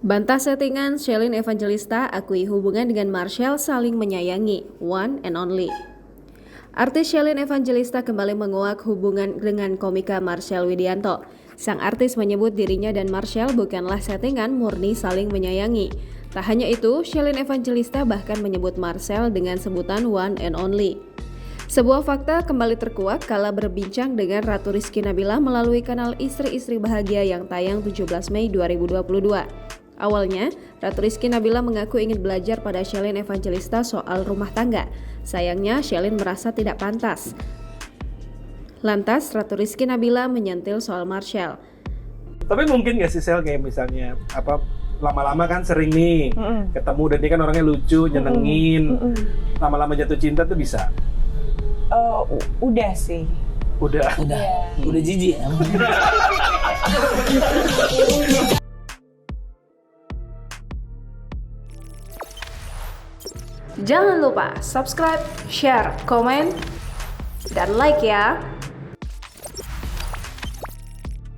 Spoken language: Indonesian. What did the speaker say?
Bantah settingan, Shelin Evangelista akui hubungan dengan Marcel saling menyayangi, one and only. Artis Shelin Evangelista kembali menguak hubungan dengan komika Marcel Widianto. Sang artis menyebut dirinya dan Marcel bukanlah settingan, murni saling menyayangi. Tak hanya itu, Shelin Evangelista bahkan menyebut Marcel dengan sebutan one and only. Sebuah fakta kembali terkuak kala berbincang dengan Ratu Rizky Nabila melalui kanal Istri-Istri Bahagia yang tayang 17 Mei 2022. Awalnya, Ratu Rizky Nabila mengaku ingin belajar pada Shelin Evangelista soal rumah tangga. Sayangnya, Shelin merasa tidak pantas. Lantas, Ratu Rizky Nabila menyentil soal Marcel. Tapi mungkin nggak sih Sel, kayak misalnya lama-lama kan sering nih ketemu dan dia kan orangnya lucu, nyenengin, lama-lama jatuh cinta tuh bisa? Udah sih. Udah Jijik ya. Jangan lupa subscribe, share, komen, dan like ya.